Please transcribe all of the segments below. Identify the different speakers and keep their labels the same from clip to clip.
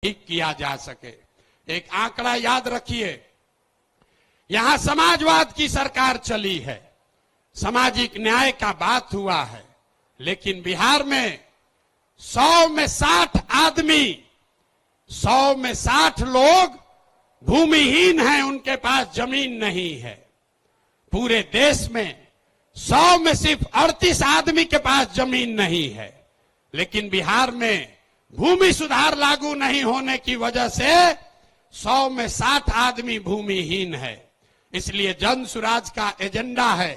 Speaker 1: ठीक किया जा सके। एक आंकड़ा याद रखिए, यहां समाजवाद की सरकार चली है, सामाजिक न्याय का बात हुआ है, लेकिन बिहार में 100 में 60 आदमी, 100 में 60 लोग भूमिहीन हैं, उनके पास जमीन नहीं है। पूरे देश में 100 में सिर्फ 38 आदमी के पास जमीन नहीं है, लेकिन बिहार में भूमि सुधार लागू नहीं होने की वजह से 100 में 60 आदमी भूमिहीन है। इसलिए जन सुराज का एजेंडा है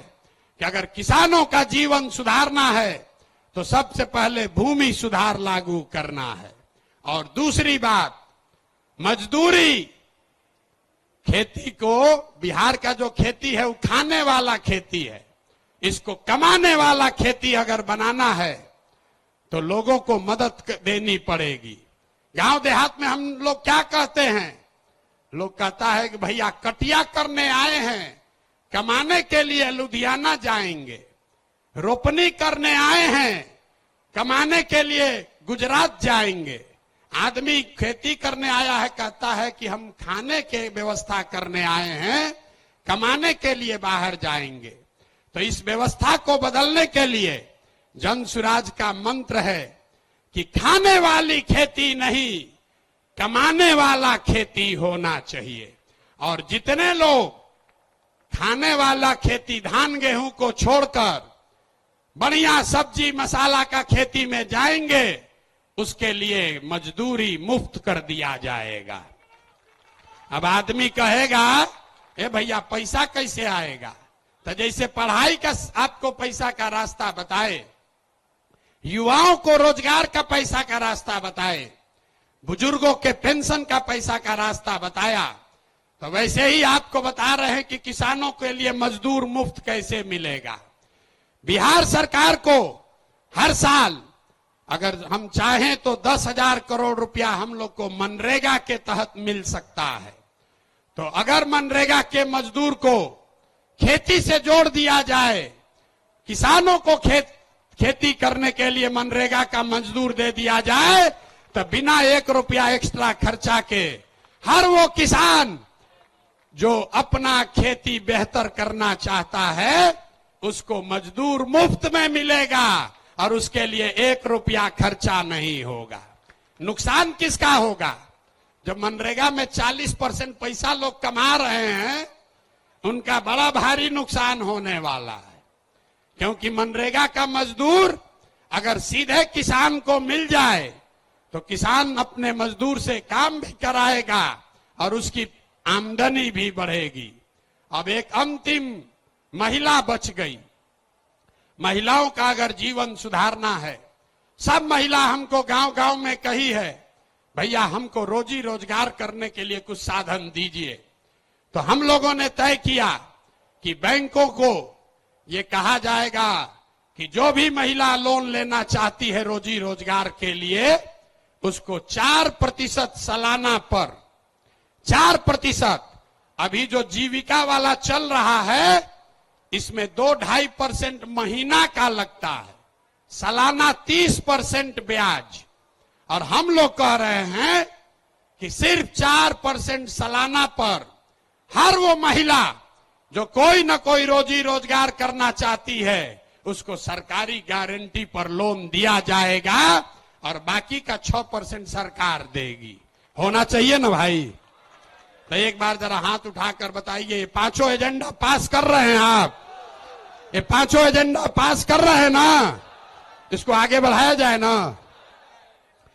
Speaker 1: कि अगर किसानों का जीवन सुधारना है तो सबसे पहले भूमि सुधार लागू करना है। और दूसरी बात, मजदूरी। खेती को, बिहार का जो खेती है वो खाने वाला खेती है, इसको कमाने वाला खेती अगर बनाना है तो लोगों को मदद देनी पड़ेगी। गांव देहात में हम लोग क्या कहते हैं, लोग कहता है कि भैया कटिया करने आए हैं, कमाने के लिए लुधियाना जाएंगे, रोपनी करने आए हैं, कमाने के लिए गुजरात जाएंगे। आदमी खेती करने आया है, कहता है कि हम खाने के व्यवस्था करने आए हैं, कमाने के लिए बाहर जाएंगे। तो इस व्यवस्था को बदलने के लिए जन सुराज का मंत्र है कि खाने वाली खेती नहीं, कमाने वाला खेती होना चाहिए। और जितने लोग खाने वाला खेती, धान गेहूं को छोड़कर बढ़िया सब्जी मसाला का खेती में जाएंगे, उसके लिए मजदूरी मुफ्त कर दिया जाएगा। अब आदमी कहेगा, ए भैया पैसा कैसे आएगा? तो जैसे पढ़ाई का आपको पैसा का रास्ता बताए, युवाओं को रोजगार का पैसा का रास्ता बताए, बुजुर्गों के पेंशन का पैसा का रास्ता बताया, तो वैसे ही आपको बता रहे हैं कि किसानों के लिए मजदूर मुफ्त कैसे मिलेगा। बिहार सरकार को हर साल अगर हम चाहें तो 10,000 करोड़ रुपया हम लोग को मनरेगा के तहत मिल सकता है। तो अगर मनरेगा के मजदूर को खेती से जोड़ दिया जाए, किसानों को खेती करने के लिए मनरेगा का मजदूर दे दिया जाए, तो बिना 1 रुपया एक्स्ट्रा खर्चा के हर वो किसान जो अपना खेती बेहतर करना चाहता है, उसको मजदूर मुफ्त में मिलेगा और उसके लिए 1 रुपया खर्चा नहीं होगा। नुकसान किसका होगा? जब मनरेगा में 40% पैसा लोग कमा रहे हैं, उनका बड़ा भारी नुकसान होने वाला है। क्योंकि मनरेगा का मजदूर अगर सीधे किसान को मिल जाए तो किसान अपने मजदूर से काम भी कराएगा और उसकी आमदनी भी बढ़ेगी। अब एक अंतिम महिला बच गई। महिलाओं का अगर जीवन सुधारना है, सब महिला हमको गांव-गांव में कही है, भैया हमको रोजी रोजगार करने के लिए कुछ साधन दीजिए। तो हम लोगों ने तय किया कि बैंकों को ये कहा जाएगा कि जो भी महिला लोन लेना चाहती है रोजी रोजगार के लिए, उसको 4% सालाना पर 4%, अभी जो जीविका वाला चल रहा है इसमें 2-2.5% महीना का लगता है, सालाना 30% ब्याज। और हम लोग कह रहे हैं कि सिर्फ 4% सालाना पर हर वो महिला जो कोई न कोई रोजी रोजगार करना चाहती है, उसको सरकारी गारंटी पर लोन दिया जाएगा और बाकी का 6% सरकार देगी। होना चाहिए ना भाई? तो एक बार जरा हाथ उठाकर बताइए, ये 5 एजेंडा पास कर रहे हैं आप? ये 5 एजेंडा पास कर रहे हैं ना? इसको आगे बढ़ाया जाए ना?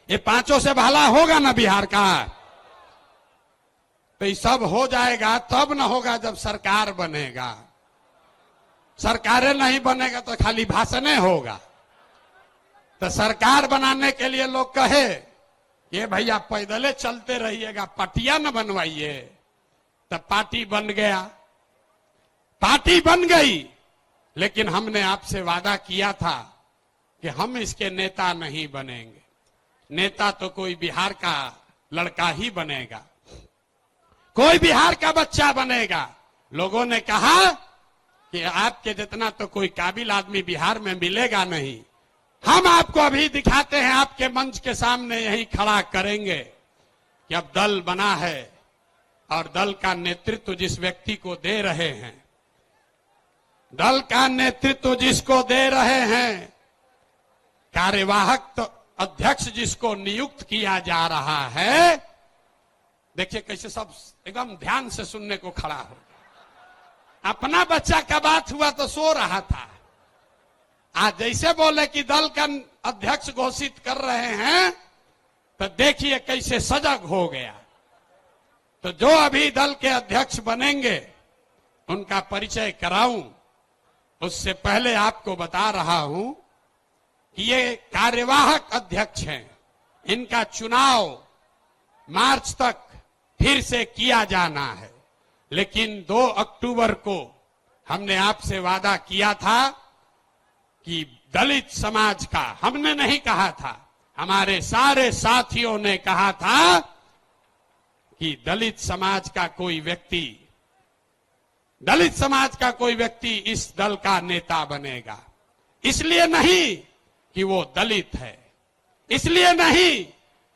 Speaker 1: ये 5 से भला होगा ना बिहार का? तो ये सब हो जाएगा तब न होगा जब सरकार बनेगा। सरकारें नहीं बनेगा तो खाली भाषणे होगा। तो सरकार बनाने के लिए लोग कहे, ये भैया पैदले चलते रहिएगा, पार्टियां न बनवाइए। तब पार्टी बन गया, पार्टी बन गई, लेकिन हमने आपसे वादा किया था कि हम इसके नेता नहीं बनेंगे। नेता तो कोई बिहार का लड़का ही बनेगा, कोई बिहार का बच्चा बनेगा। लोगों ने कहा कि आपके जितना तो कोई काबिल आदमी बिहार में मिलेगा नहीं। हम आपको अभी दिखाते हैं, आपके मंच के सामने यही खड़ा करेंगे। कि अब दल बना है और दल का नेतृत्व जिस व्यक्ति को दे रहे हैं, दल का नेतृत्व जिसको दे रहे हैं, कार्यवाहक तो अध्यक्ष जिसको नियुक्त किया जा रहा है, देखिए कैसे सब एकदम ध्यान से सुनने को खड़ा हो। अपना बच्चा का बात हुआ तो सो रहा था, आज जैसे बोले कि दल का अध्यक्ष घोषित कर रहे हैं तो देखिए कैसे सजग हो गया। तो जो अभी दल के अध्यक्ष बनेंगे उनका परिचय कराऊं, उससे पहले आपको बता रहा हूं कि ये कार्यवाहक अध्यक्ष हैं। इनका चुनाव मार्च तक फिर से किया जाना है, लेकिन 2 अक्टूबर को हमने आपसे वादा किया था कि दलित समाज का, हमने नहीं कहा था, हमारे सारे साथियों ने कहा था कि दलित समाज का कोई व्यक्ति इस दल का नेता बनेगा। इसलिए नहीं कि वो दलित है, इसलिए नहीं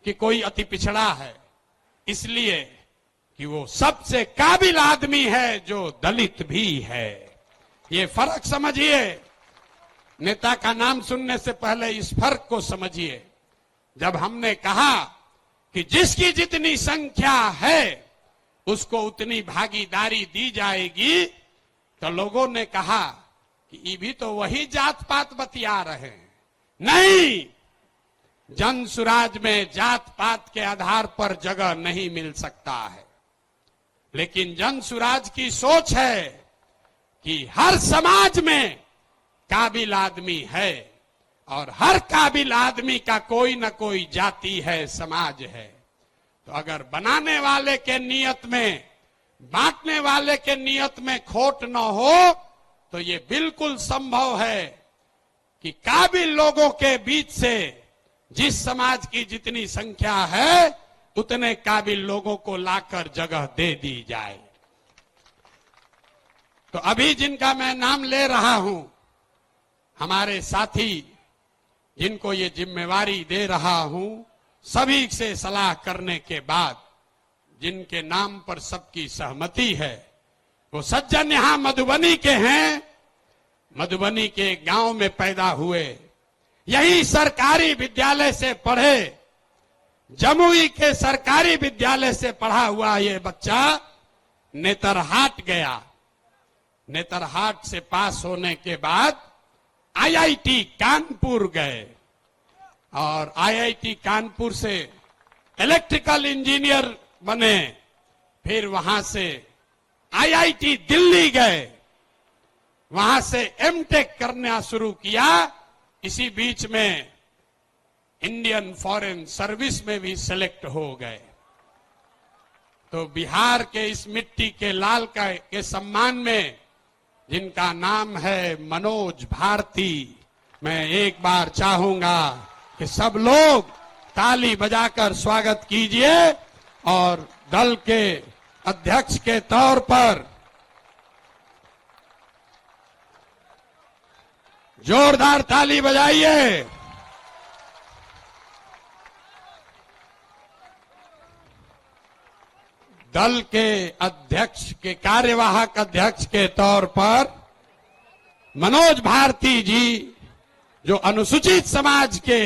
Speaker 1: कि कोई अति पिछड़ा है, इसलिए कि वो सबसे काबिल आदमी है जो दलित भी है। ये फर्क समझिए। नेता का नाम सुनने से पहले इस फर्क को समझिए। जब हमने कहा कि जिसकी जितनी संख्या है उसको उतनी भागीदारी दी जाएगी, तो लोगों ने कहा कि ये भी तो वही जात पात बतिया रहे हैं। नहीं, जन सुराज में जात पात के आधार पर जगह नहीं मिल सकता है, लेकिन जन सुराज की सोच है कि हर समाज में काबिल आदमी है और हर काबिल आदमी का कोई न कोई जाति है, समाज है। तो अगर बनाने वाले के नियत में, बांटने वाले के नियत में खोट न हो तो ये बिल्कुल संभव है कि काबिल लोगों के बीच से जिस समाज की जितनी संख्या है उतने काबिल लोगों को लाकर जगह दे दी जाए। तो अभी जिनका मैं नाम ले रहा हूं, हमारे साथी जिनको ये जिम्मेवारी दे रहा हूं, सभी से सलाह करने के बाद जिनके नाम पर सबकी सहमति है, वो सज्जन यहां मधुबनी के हैं, मधुबनी के गांव में पैदा हुए, यही सरकारी विद्यालय से पढ़े, जमुई के सरकारी विद्यालय से पढ़ा हुआ ये बच्चा नेतरहाट गया। नेतरहाट से पास होने के बाद आईआईटी कानपुर गए और आईआईटी कानपुर से इलेक्ट्रिकल इंजीनियर बने। फिर वहां से आईआईटी दिल्ली गए, वहां से एमटेक करना शुरू किया। इसी बीच में इंडियन फॉरेन सर्विस में भी सेलेक्ट हो गए। तो बिहार के इस मिट्टी के लाल के सम्मान में जिनका नाम है मनोज भारती, मैं एक बार चाहूंगा कि सब लोग ताली बजाकर स्वागत कीजिए और दल के अध्यक्ष के तौर पर जोरदार ताली बजाइए। दल के अध्यक्ष के, कार्यवाहक अध्यक्ष के तौर पर मनोज भारती जी, जो अनुसूचित समाज के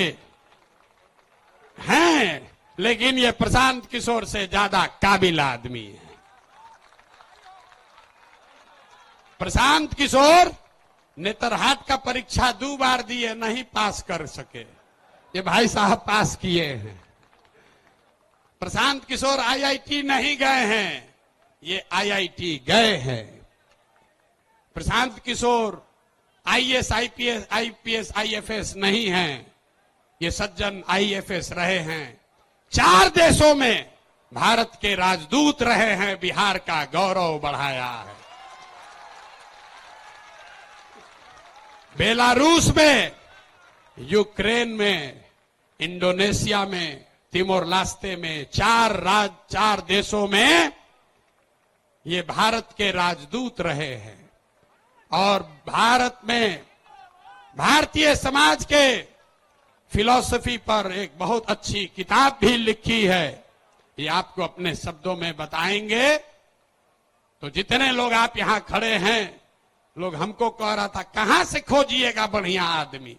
Speaker 1: हैं, लेकिन ये प्रशांत किशोर से ज्यादा काबिल आदमी है। प्रशांत किशोर नेतरहाट का परीक्षा 2 बार दिए, नहीं पास कर सके। ये भाई साहब पास किए हैं। प्रशांत किशोर आईआईटी नहीं गए हैं, ये आईआईटी गए हैं। Prashant Kishor IAS, IPS, IFS नहीं हैं, ये सज्जन आईएफएस रहे हैं। 4 देशों में भारत के राजदूत रहे हैं, बिहार का गौरव बढ़ाया है। बेलारूस में, यूक्रेन में, इंडोनेशिया में, तिमोर लास्ते में, 4 देशों में ये भारत के राजदूत रहे हैं। और भारत में भारतीय समाज के फिलॉसफी पर एक बहुत अच्छी किताब भी लिखी है। ये आपको अपने शब्दों में बताएंगे। तो जितने लोग आप यहां खड़े हैं, लोग हमको कह रहा था कहां से खोजिएगा बढ़िया आदमी,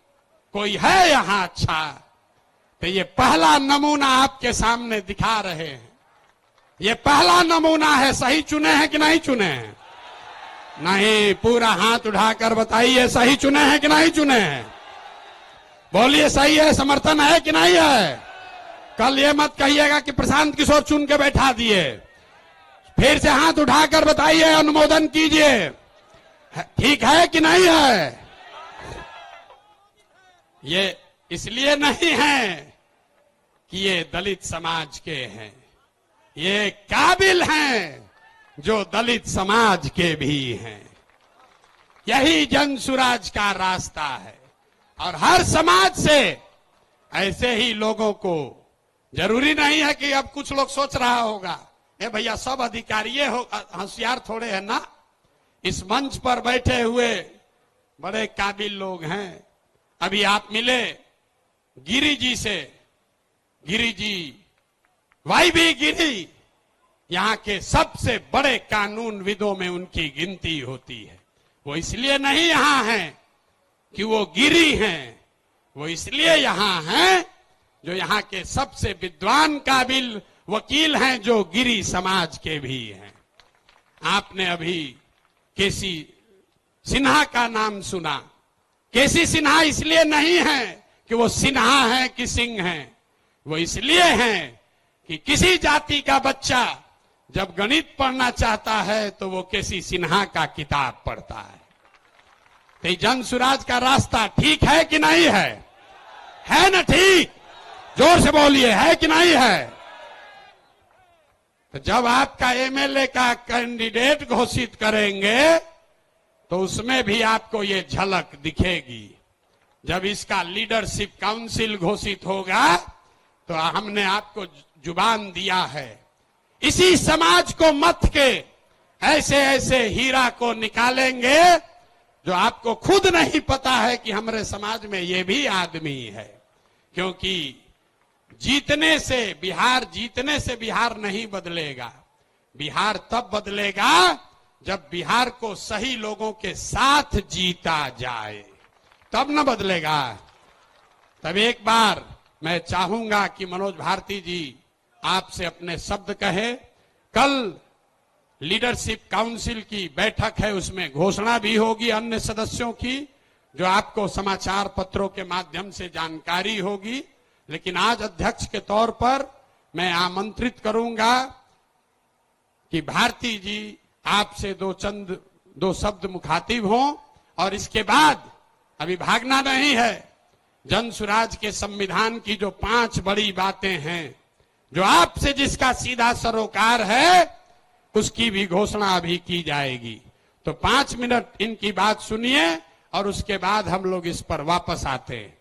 Speaker 1: कोई है यहां अच्छा? तो ये पहला नमूना आपके सामने दिखा रहे हैं। ये पहला नमूना है। सही चुने हैं कि नहीं चुने हैं? नहीं, पूरा हाथ उठाकर बताइए सही चुने हैं कि नहीं चुने हैं? बोलिए सही है, समर्थन है कि नहीं है? कल ये मत कहिएगा कि प्रशांत किशोर चुन के बैठा दिए। फिर से हाथ उठाकर बताइए, अनुमोदन कीजिए। ठीक है कि नहीं है? ये इसलिए नहीं है कि ये दलित समाज के हैं, ये काबिल हैं जो दलित समाज के भी हैं। यही जन सुराज का रास्ता है। और हर समाज से ऐसे ही लोगों को, जरूरी नहीं है कि अब कुछ लोग सोच रहा होगा ए भैया सब अधिकारी हो, होशियार थोड़े है ना। इस मंच पर बैठे हुए बड़े काबिल लोग हैं। अभी आप मिले गिरी जी से, गिरी जी, वाईबी गिरी, यहां के सबसे बड़े कानून विदों में उनकी गिनती होती है। वो इसलिए नहीं यहां हैं कि वो गिरी हैं, वो इसलिए यहां हैं जो यहां के सबसे विद्वान काबिल वकील हैं, जो गिरी समाज के भी हैं। आपने अभी केसी सिन्हा का नाम सुना। केसी सिन्हा इसलिए नहीं है कि वो सिन्हा है कि सिंह है, वो इसलिए हैं कि किसी जाति का बच्चा जब गणित पढ़ना चाहता है तो वो केसी सिन्हा का किताब पढ़ता है। तो जन सुराज का रास्ता ठीक है कि नहीं है? है ना? ठीक, जोर से बोलिए, है कि नहीं है? तो जब आपका एमएलए का कैंडिडेट घोषित करेंगे तो उसमें भी आपको ये झलक दिखेगी। जब इसका लीडरशिप काउंसिल घोषित होगा तो हमने आपको जुबान दिया है, इसी समाज को मत के ऐसे ऐसे हीरा को निकालेंगे जो आपको खुद नहीं पता है कि हमारे समाज में ये भी आदमी है। क्योंकि जीतने से बिहार नहीं बदलेगा। बिहार तब बदलेगा जब बिहार को सही लोगों के साथ जीता जाए, तब न बदलेगा। तब एक बार मैं चाहूंगा कि मनोज भारती जी आपसे अपने शब्द कहे। कल लीडरशिप काउंसिल की बैठक है, उसमें घोषणा भी होगी अन्य सदस्यों की, जो आपको समाचार पत्रों के माध्यम से जानकारी होगी। लेकिन आज अध्यक्ष के तौर पर मैं आमंत्रित करूंगा कि भारती जी आपसे दो शब्द मुखातिब हों। और इसके बाद अभी भागना नहीं है। जन सुराज के संविधान की जो 5 बड़ी बातें हैं, जो आपसे जिसका सीधा सरोकार है, उसकी भी घोषणा अभी की जाएगी। तो 5 मिनट इनकी बात सुनिए और उसके बाद हम लोग इस पर वापस आते हैं।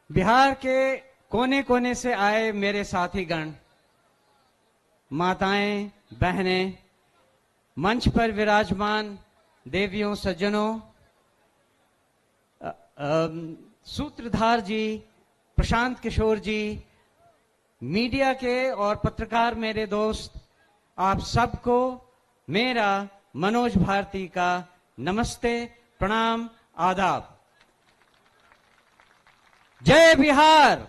Speaker 2: बिहार के कोने कोने से आए मेरे साथीगण, माताएं, बहनें, मंच पर विराजमान देवियों, सज्जनों, सूत्रधार जी, प्रशांत किशोर जी, मीडिया के और पत्रकार मेरे दोस्त, आप सबको मेरा मनोज भारती का नमस्ते, प्रणाम, आदाब। जय बिहार।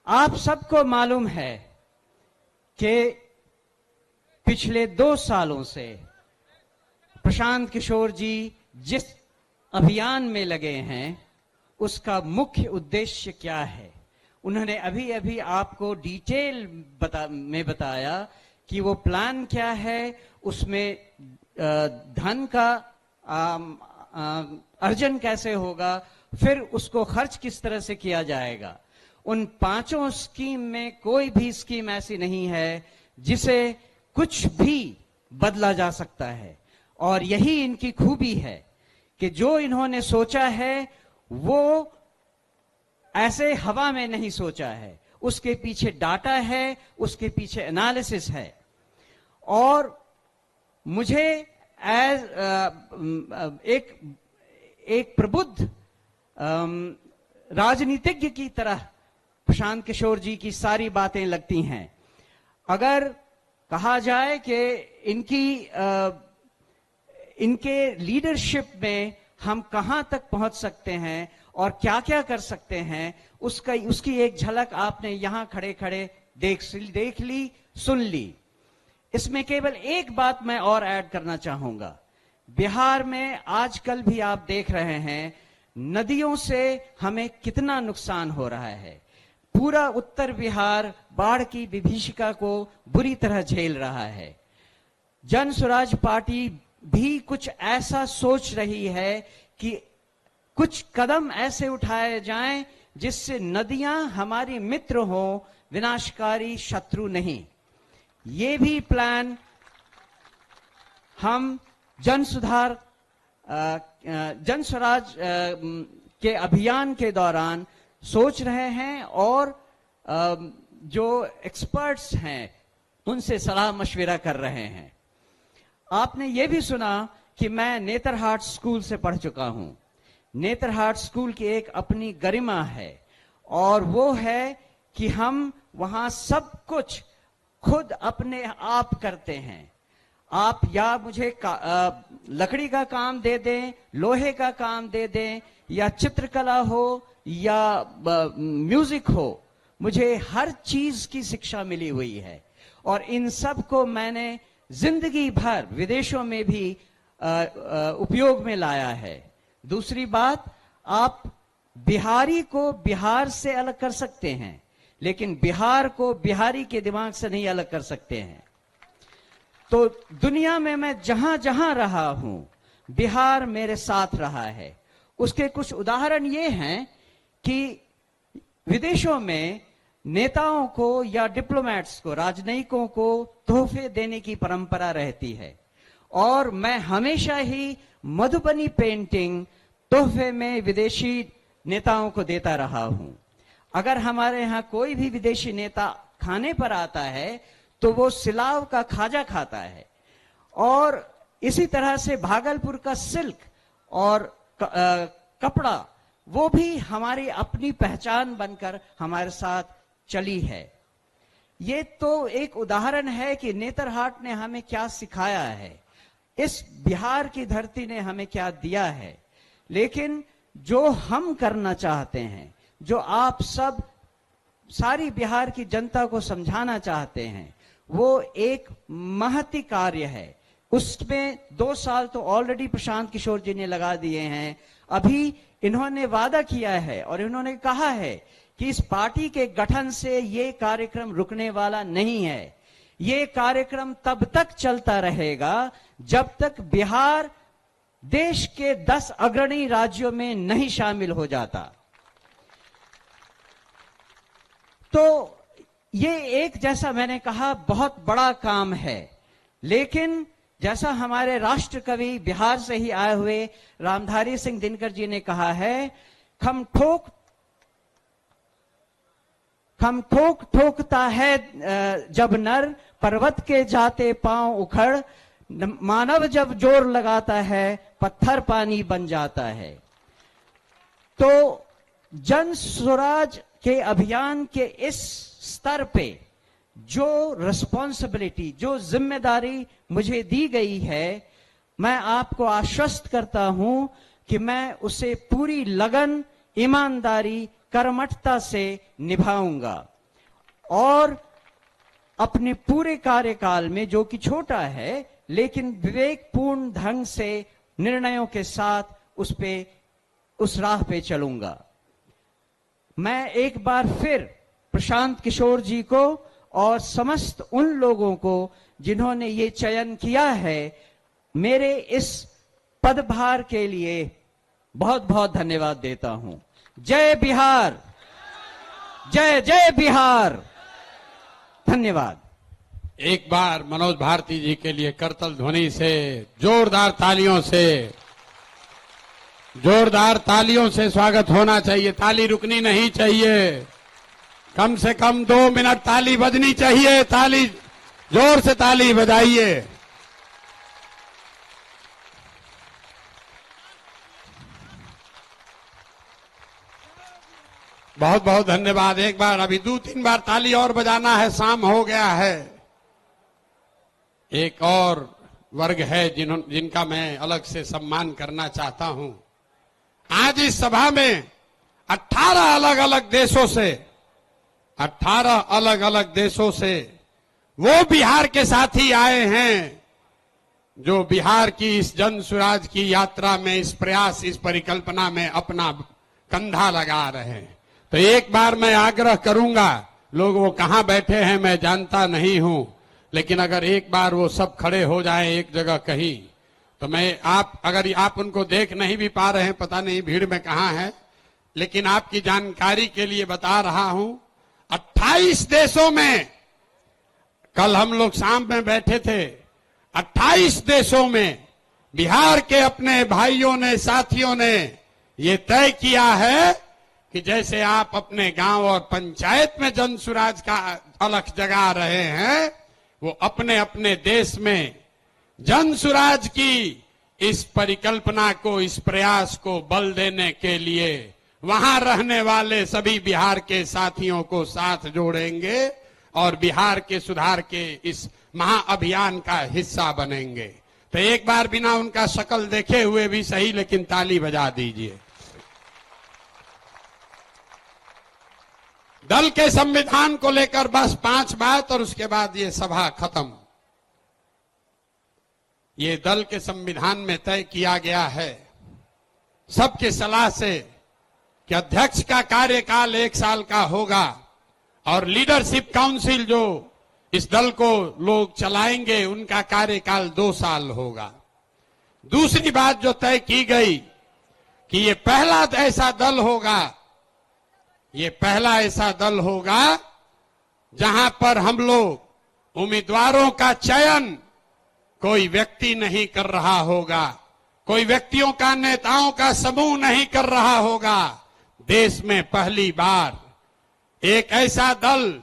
Speaker 2: आप सबको मालूम है कि पिछले 2 सालों से प्रशांत किशोर जी जिस अभियान में लगे हैं, उसका मुख्य उद्देश्य क्या है। उन्होंने अभी अभी आपको डिटेल में बताया कि वो प्लान क्या है, उसमें धन का अर्जन कैसे होगा, फिर उसको खर्च किस तरह से किया जाएगा। उन 5 स्कीम में कोई भी स्कीम ऐसी नहीं है जिसे कुछ भी बदला जा सकता है। और यही इनकी खूबी है कि जो इन्होंने सोचा है वो ऐसे हवा में नहीं सोचा है, उसके पीछे डाटा है, उसके पीछे एनालिसिस है। और मुझे एज एक प्रबुद्ध राजनीतिज्ञ की तरह प्रशांत किशोर जी की सारी बातें लगती हैं। अगर कहा जाए कि इनके लीडरशिप में हम कहां तक पहुंच सकते हैं और क्या क्या कर सकते हैं, उसकी एक झलक आपने यहां खड़े खड़े देख ली, सुन ली। इसमें केवल एक बात मैं और ऐड करना चाहूंगा। बिहार में आजकल भी आप देख रहे हैं नदियों से हमें कितना नुकसान हो रहा है। पूरा उत्तर बिहार बाढ़ की विभीषिका को बुरी तरह झेल रहा है। जन स्वराज पार्टी भी कुछ ऐसा सोच रही है कि कुछ कदम ऐसे उठाए जाएं जिससे नदियां हमारी मित्र हो, विनाशकारी शत्रु नहीं। ये भी प्लान हम जन स्वराज के अभियान के दौरान सोच रहे हैं और जो एक्सपर्ट्स हैं उनसे सलाह मशविरा कर रहे हैं। आपने ये भी सुना कि मैं नेतरहाट स्कूल से पढ़ चुका हूं। नेतरहाट स्कूल की एक अपनी गरिमा है और वो है कि हम वहां सब कुछ खुद अपने आप करते हैं। आप या मुझे लकड़ी का काम दे दें, लोहे का काम दे दें, या चित्रकला हो या म्यूजिक हो, मुझे हर चीज की शिक्षा मिली हुई है और इन सब को मैंने जिंदगी भर विदेशों में भी उपयोग में लाया है। दूसरी बात, आप बिहारी को बिहार से अलग कर सकते हैं, लेकिन बिहार को बिहारी के दिमाग से नहीं अलग कर सकते हैं। तो दुनिया में मैं जहां जहां रहा हूं, बिहार मेरे साथ रहा है। उसके कुछ उदाहरण ये हैं कि विदेशों में नेताओं को या डिप्लोमेट्स को, राजनयिकों को तोहफे देने की परंपरा रहती है और मैं हमेशा ही मधुबनी पेंटिंग तोहफे में विदेशी नेताओं को देता रहा हूं। अगर हमारे यहां कोई भी विदेशी नेता खाने पर आता है तो वो सिलाव का खाजा खाता है। और इसी तरह से भागलपुर का सिल्क और कपड़ा, वो भी हमारी अपनी पहचान बनकर हमारे साथ चली है। ये तो एक उदाहरण है कि नेतरहाट ने हमें क्या सिखाया है, इस बिहार की धरती ने हमें क्या दिया है। लेकिन जो हम करना चाहते हैं, जो आप सब सारी बिहार की जनता को समझाना चाहते हैं, वो एक महती कार्य है। उसमें 2 साल तो ऑलरेडी प्रशांत किशोर जी ने लगा दिए हैं। अभी इन्होंने वादा किया है और इन्होंने कहा है कि इस पार्टी के गठन से ये कार्यक्रम रुकने वाला नहीं है। ये कार्यक्रम तब तक चलता रहेगा जब तक बिहार देश के 10 अग्रणी राज्यों में नहीं शामिल हो जाता। तो ये एक, जैसा मैंने कहा, बहुत बड़ा काम है। लेकिन जैसा हमारे राष्ट्र कवि बिहार से ही आए हुए रामधारी सिंह दिनकर जी ने कहा है, खम ठोक ठोकता है जब नर, पर्वत के जाते पांव उखड़, मानव जब जोर लगाता है पत्थर पानी बन जाता है। तो जन स्वराज के अभियान के इस स्तर पे जो रिस्पॉन्सिबिलिटी, जो जिम्मेदारी मुझे दी गई है, मैं आपको आश्वस्त करता हूं कि मैं उसे पूरी लगन, ईमानदारी, कर्मठता से निभाऊंगा और अपने पूरे कार्यकाल में, जो कि छोटा है लेकिन विवेकपूर्ण ढंग से निर्णयों के साथ उस राह पे चलूंगा। मैं एक बार फिर प्रशांत किशोर जी को और समस्त उन लोगों को जिन्होंने ये चयन किया है, मेरे इस पदभार के लिए बहुत बहुत धन्यवाद देता हूं। जय बिहार, जय जय बिहार। धन्यवाद।
Speaker 1: एक बार मनोज भारती जी के लिए करतल ध्वनि से, जोरदार तालियों से स्वागत होना चाहिए। ताली रुकनी नहीं चाहिए, कम से कम 2 मिनट ताली बजनी चाहिए। ताली, जोर से ताली बजाइए। बहुत बहुत धन्यवाद। एक बार अभी 2-3 बार ताली और बजाना है, शाम हो गया है। एक और वर्ग है जिनका मैं अलग से सम्मान करना चाहता हूं। आज इस सभा में 18 अलग अलग देशों से वो बिहार के साथी आए हैं जो बिहार की इस जन सुराज की यात्रा में, इस प्रयास, इस परिकल्पना में अपना कंधा लगा रहे हैं। तो एक बार मैं आग्रह करूंगा, लोग वो कहां बैठे हैं मैं जानता नहीं हूं, लेकिन अगर एक बार वो सब खड़े हो जाए एक जगह कहीं, तो मैं अगर आप उनको देख नहीं भी पा रहे हैं, पता नहीं भीड़ में कहां है, लेकिन आपकी जानकारी के लिए बता रहा हूं, 28 देशों में, कल हम लोग शाम में बैठे थे, 28 देशों में बिहार के अपने भाइयों ने, साथियों ने ये तय किया है कि जैसे आप अपने गांव और पंचायत में जन सुराज का अलख जगा रहे हैं, वो अपने अपने देश में जन सुराज की इस परिकल्पना को, इस प्रयास को बल देने के लिए वहां रहने वाले सभी बिहार के साथियों को साथ जोड़ेंगे और बिहार के सुधार के इस महाअभियान का हिस्सा बनेंगे। तो एक बार बिना उनका शक्ल देखे हुए भी सही, लेकिन ताली बजा दीजिए। दल के संविधान को लेकर बस 5 बात और उसके बाद ये सभा खत्म। ये दल के संविधान में तय किया गया है सबके सलाह से कि अध्यक्ष का कार्यकाल 1 साल का होगा और लीडरशिप काउंसिल जो इस दल को लोग चलाएंगे उनका कार्यकाल 2 साल होगा। दूसरी बात जो तय की गई कि ये पहला ऐसा दल होगा जहां पर हम लोग उम्मीदवारों का चयन कोई व्यक्ति नहीं कर रहा होगा, कोई व्यक्तियों का, नेताओं का समूह नहीं कर रहा होगा। देश में पहली बार एक ऐसा दल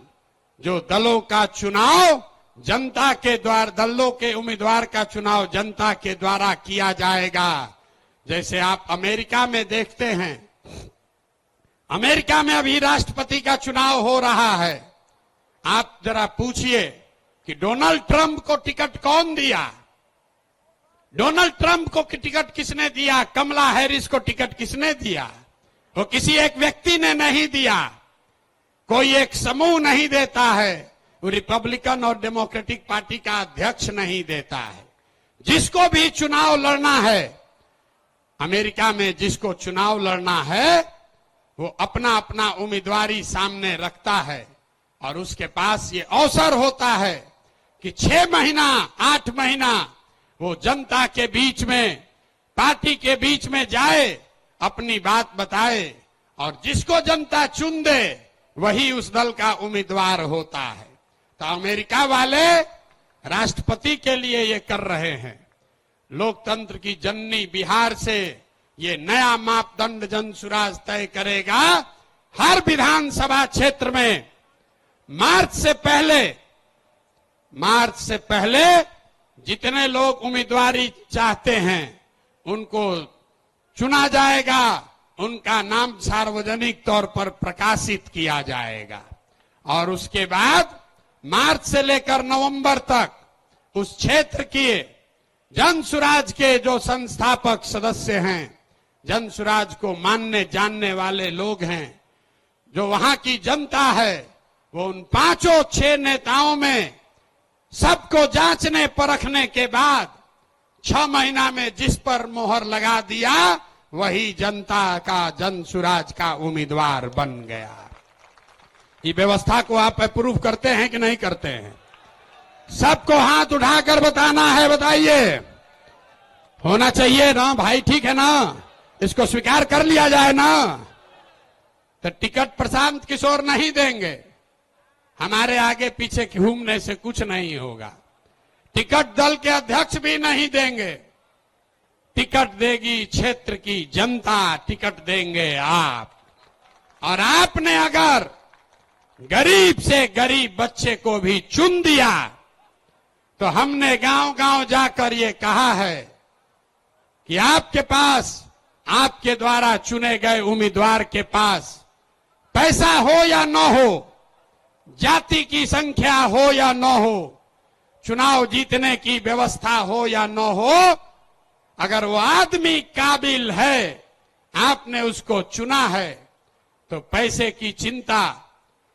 Speaker 1: जो दलों का चुनाव जनता के द्वारा, दलों के उम्मीदवार का चुनाव जनता के द्वारा किया जाएगा। जैसे आप अमेरिका में देखते हैं, अमेरिका में अभी राष्ट्रपति का चुनाव हो रहा है। आप जरा पूछिए कि डोनाल्ड ट्रंप को टिकट कौन दिया? डोनाल्ड ट्रंप को टिकट किसने दिया? कमला हैरिस को टिकट किसने दिया? वो किसी एक व्यक्ति ने नहीं दिया, कोई एक समूह नहीं देता है, वो रिपब्लिकन और डेमोक्रेटिक पार्टी का अध्यक्ष नहीं देता है। जिसको भी चुनाव लड़ना है अमेरिका में, जिसको चुनाव लड़ना है वो अपना अपना उम्मीदवारी सामने रखता है और उसके पास ये अवसर होता है कि 6 महीना, 8 महीना वो जनता के बीच में, पार्टी के बीच में जाए, अपनी बात बताए और जिसको जनता चुन दे वही उस दल का उम्मीदवार होता है। तो अमेरिका वाले राष्ट्रपति के लिए ये कर रहे हैं। लोकतंत्र की जननी बिहार से ये नया मापदंड जन सुराज तय करेगा। हर विधानसभा क्षेत्र में मार्च से पहले जितने लोग उम्मीदवारी चाहते हैं उनको चुना जाएगा, उनका नाम सार्वजनिक तौर पर प्रकाशित किया जाएगा और उसके बाद मार्च से लेकर नवंबर तक उस क्षेत्र के जन सुराज के जो संस्थापक सदस्य हैं, जन सुराज को मानने जानने वाले लोग हैं, जो वहां की जनता है, वो उन 5-6 नेताओं में सबको जांचने परखने के बाद 6 महीना में जिस पर मोहर लगा दिया वही जनता का, जन सुराज का उम्मीदवार बन गया। ये व्यवस्था को आप अप्रूव करते हैं कि नहीं करते हैं? सबको हाथ उठाकर बताना है, बताइए। होना चाहिए ना भाई, ठीक है ना? इसको स्वीकार कर लिया जाए ना? तो टिकट प्रशांत किशोर नहीं देंगे, हमारे आगे पीछे घूमने से कुछ नहीं होगा। टिकट दल के अध्यक्ष भी नहीं देंगे, टिकट देगी क्षेत्र की जनता, टिकट देंगे आप। और आपने अगर गरीब से गरीब बच्चे को भी चुन दिया तो हमने गांव गांव जाकर ये कहा है कि आपके पास, आपके द्वारा चुने गए उम्मीदवार के पास पैसा हो या न हो, जाति की संख्या हो या न हो, चुनाव जीतने की व्यवस्था हो या न हो, अगर वो आदमी काबिल है, आपने उसको चुना है, तो पैसे की चिंता,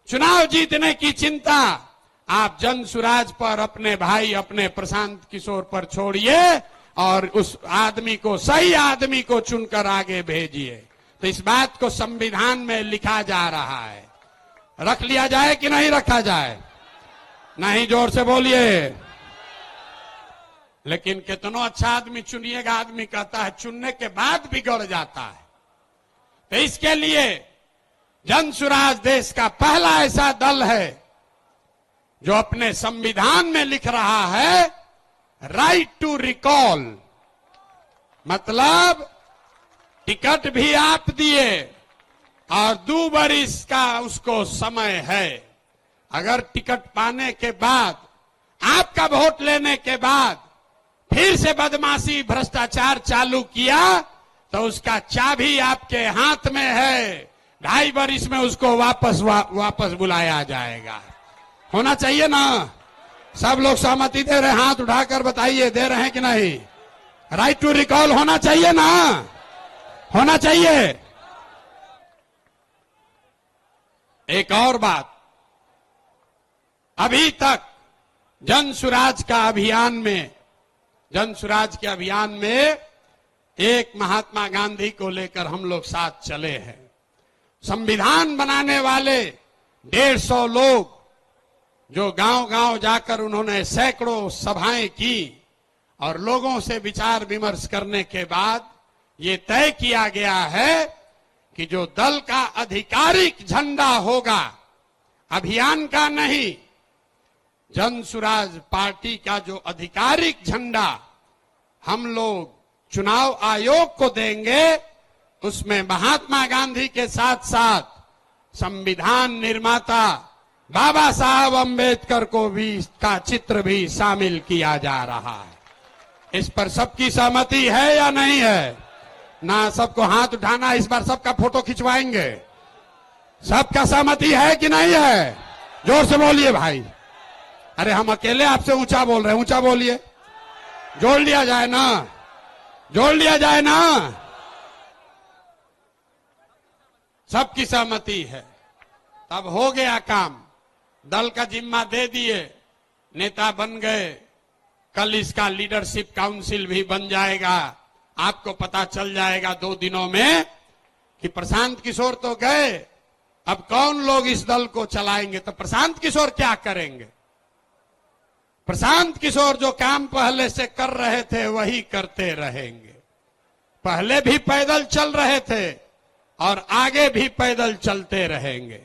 Speaker 1: चुनाव जीतने की चिंता आप जनसुराज पर, अपने भाई, अपने प्रशांत किशोर पर छोड़िए और उस आदमी को, सही आदमी को चुनकर आगे भेजिए। तो इस बात को संविधान में लिखा जा रहा है, रख लिया जाए कि नहीं रखा जाए? नहीं, जोर से बोलिए। लेकिन कितनो अच्छा आदमी चुनिएगा, आदमी कहता है चुनने के बाद बिगड़ जाता है। तो इसके लिए जनसुराज देश का पहला ऐसा दल है जो अपने संविधान में लिख रहा है राइट टू रिकॉल, मतलब टिकट भी आप दिए और 2 बरिस का उसको समय है। अगर टिकट पाने के बाद, आपका वोट लेने के बाद फिर से बदमाशी, भ्रष्टाचार चालू किया, तो उसका चाबी आपके हाथ में है। 2.5 बरिस में उसको वापस बुलाया जाएगा। होना चाहिए ना? सब लोग सहमति दे रहे हैं, हाथ उठाकर बताइए, दे रहे हैं कि नहीं? राइट टू रिकॉल होना चाहिए ना? होना चाहिए। एक और बात, अभी तक जनसुराज के अभियान में एक महात्मा गांधी को लेकर हम लोग साथ चले हैं। संविधान बनाने वाले 150 लोग जो गांव-गांव जाकर उन्होंने सैकड़ों सभाएं की और लोगों से विचार विमर्श करने के बाद ये तय किया गया है कि जो दल का आधिकारिक झंडा होगा, अभियान का नहीं, जनसुराज पार्टी का जो आधिकारिक झंडा हम लोग चुनाव आयोग को देंगे, उसमें महात्मा गांधी के साथ साथ संविधान निर्माता बाबा साहब अम्बेडकर को भी का चित्र भी शामिल किया जा रहा है। इस पर सबकी सहमति है या नहीं है? ना सबको हाथ उठाना, इस बार सबका फोटो खिंचवाएंगे। सबका सहमति है कि नहीं है? जोर से बोलिए भाई। अरे हम अकेले आपसे ऊंचा बोल रहे हैं, ऊंचा बोलिए। जोड़ लिया जाए ना, जोड़ लिया जाए ना। सबकी सहमति है, तब हो गया काम। दल का जिम्मा दे दिए, नेता बन गए, कल इसका लीडरशिप काउंसिल भी बन जाएगा। आपको पता चल जाएगा 2 दिनों में कि प्रशांत किशोर तो गए, अब कौन लोग इस दल को चलाएंगे। तो प्रशांत किशोर क्या करेंगे? प्रशांत किशोर जो काम पहले से कर रहे थे वही करते रहेंगे। पहले भी पैदल चल रहे थे और आगे भी पैदल चलते रहेंगे।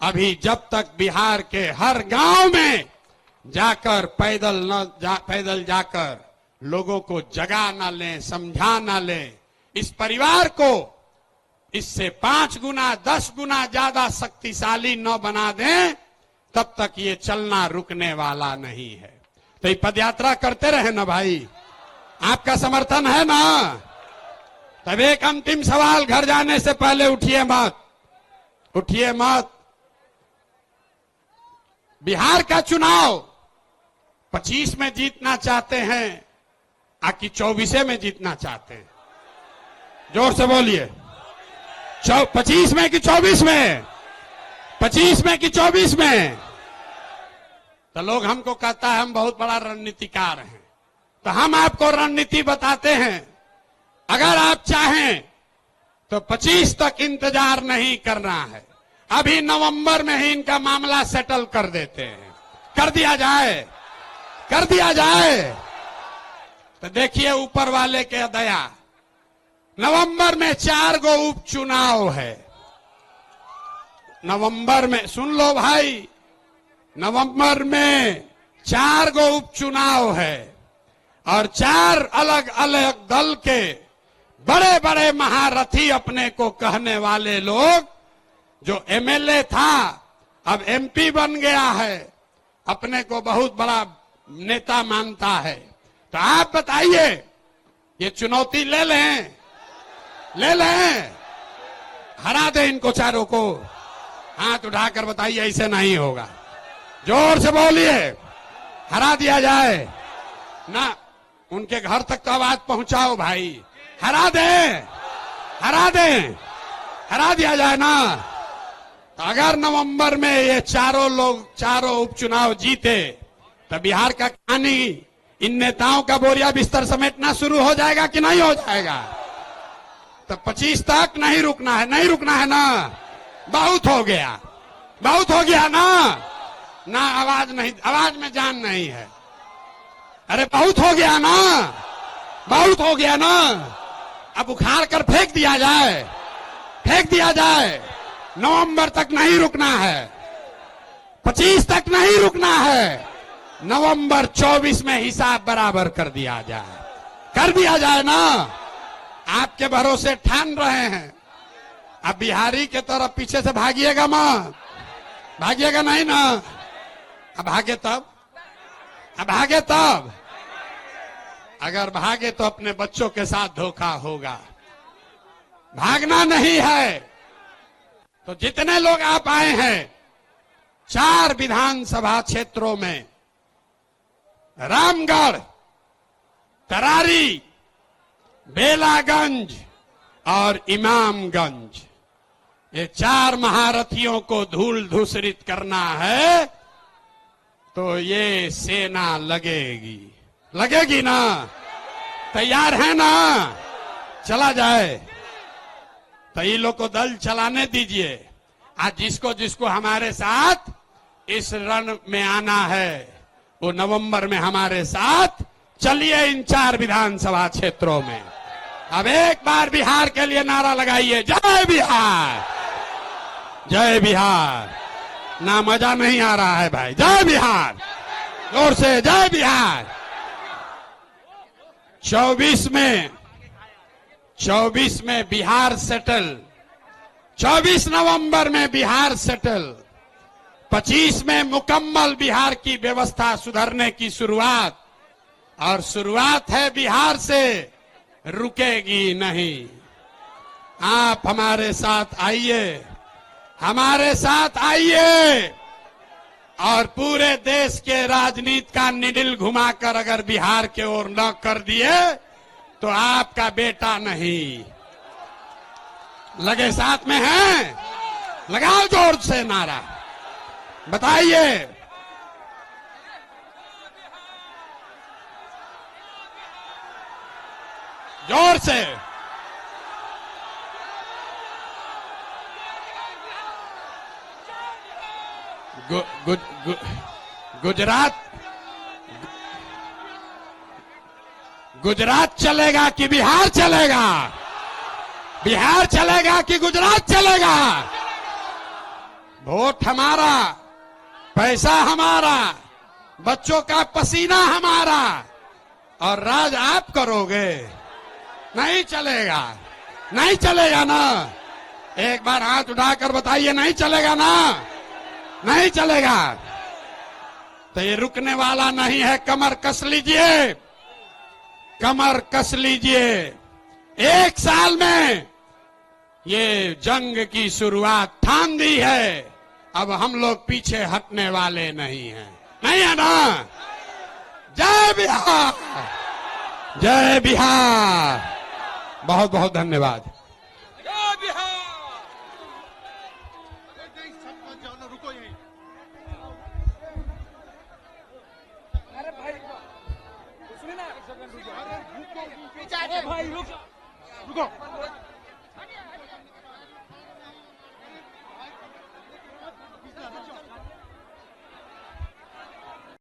Speaker 1: अभी जब तक बिहार के हर गांव में जाकर पैदल जाकर लोगों को जगा ना लें, समझा ना लें, इस परिवार को इससे 5 गुना 10 गुना ज्यादा शक्तिशाली न बना दें, तब तक ये चलना रुकने वाला नहीं है। तो ये पदयात्रा करते रहे ना भाई, आपका समर्थन है ना? तब एक अंतिम सवाल, घर जाने से पहले उठिए मत, उठिए मत। बिहार का चुनाव 25 में जीतना चाहते हैं आकि 24 में जीतना चाहते हैं? जोर से बोलिए। 25 में कि 24 में? 25 में कि 24 में? तो लोग हमको कहता है हम बहुत बड़ा रणनीतिकार हैं, तो हम आपको रणनीति बताते हैं। अगर आप चाहें तो 25 तक इंतजार नहीं करना है, अभी नवंबर में ही इनका मामला सेटल कर देते हैं। कर दिया जाए, कर दिया जाए। तो देखिए ऊपर वाले के दया, नवंबर में 4 गो उपचुनाव है। नवंबर में, सुन लो भाई, नवंबर में 4 गो उपचुनाव है और 4 अलग अलग दल के बड़े बड़े महारथी, अपने को कहने वाले लोग, जो एमएलए था अब एमपी बन गया है, अपने को बहुत बड़ा नेता मानता है। तो आप बताइए, ये चुनौती ले लें, ले लें, हरा दे इनको चारों को। हाथ उठाकर बताइए ऐसे नहीं होगा। जोर से बोलिए, हरा दिया जाए ना। उनके घर तक तो आवाज पहुंचाओ भाई। हरा दे, हरा दे, हरा दिया जाए ना। तो अगर नवंबर में ये चारों उपचुनाव जीते तो बिहार का कहानी इन नेताओं का बोरिया बिस्तर समेटना शुरू हो जाएगा कि नहीं हो जाएगा? तो 25 तक नहीं रुकना है, नहीं रुकना है ना। बहुत हो गया, बहुत हो गया ना। ना आवाज नहीं, आवाज में जान नहीं है। अरे बहुत हो गया ना, बहुत हो गया ना। अब उखाड़ कर फेंक दिया जाए, फेंक दिया जाए। नवंबर तक नहीं रुकना है, 25 तक नहीं रुकना है। नवंबर 24 में हिसाब बराबर कर दिया जाए, कर दिया जाए ना। आपके भरोसे ठान रहे हैं। अब बिहारी के तरफ पीछे से भागिएगा मां, भागिएगा नहीं ना। अब भागे तब, अब भागे तब। अगर भागे तो अपने बच्चों के साथ धोखा होगा। भागना नहीं है। तो जितने लोग आप आए हैं 4 विधानसभा क्षेत्रों में, रामगढ़, तरारी, बेलागंज और इमामगंज, ये 4 महारथियों को धूल धूसरित करना है तो ये सेना लगेगी, लगेगी ना। तैयार है ना? चला जाए तो ये लोग को दल चलाने दीजिए। आज जिसको जिसको हमारे साथ इस रण में आना है वो नवंबर में हमारे साथ चलिए इन 4 विधानसभा क्षेत्रों में। अब एक बार बिहार के लिए नारा लगाइए, जय बिहार, जय बिहार। ना मजा नहीं आ रहा है भाई, जय बिहार, जोर से जय बिहार। 24 में बिहार सेटल, 24 नवंबर में बिहार सेटल, 25 में मुकम्मल बिहार की व्यवस्था सुधरने की शुरुआत। और शुरुआत है बिहार से, रुकेगी नहीं। आप हमारे साथ आइए, हमारे साथ आइए और पूरे देश के राजनीति का निडिल घुमाकर अगर बिहार के ओर न कर दिए तो आपका बेटा नहीं। लगे साथ में हैं? लगाओ जोर से नारा, बताइए। जोर से। गुजरात चलेगा कि बिहार चलेगा? बिहार चलेगा कि गुजरात चलेगा? वोट हमारा, पैसा हमारा, बच्चों का पसीना हमारा, और राज आप करोगे। नहीं चलेगा, नहीं चलेगा ना। एक बार हाथ उठाकर बताइए, नहीं चलेगा ना, नहीं चलेगा। तो ये रुकने वाला नहीं है। कमर कस लीजिए, कमर कस लीजिए। 1 साल में ये जंग की शुरुआत ठान दी है। अब हम लोग पीछे हटने वाले नहीं हैं, नहीं है ना। जय बिहार, जय बिहार। बहुत बहुत धन्यवाद।
Speaker 3: जय बिहार। अरे भाई सुनिए ना, भाई रुको।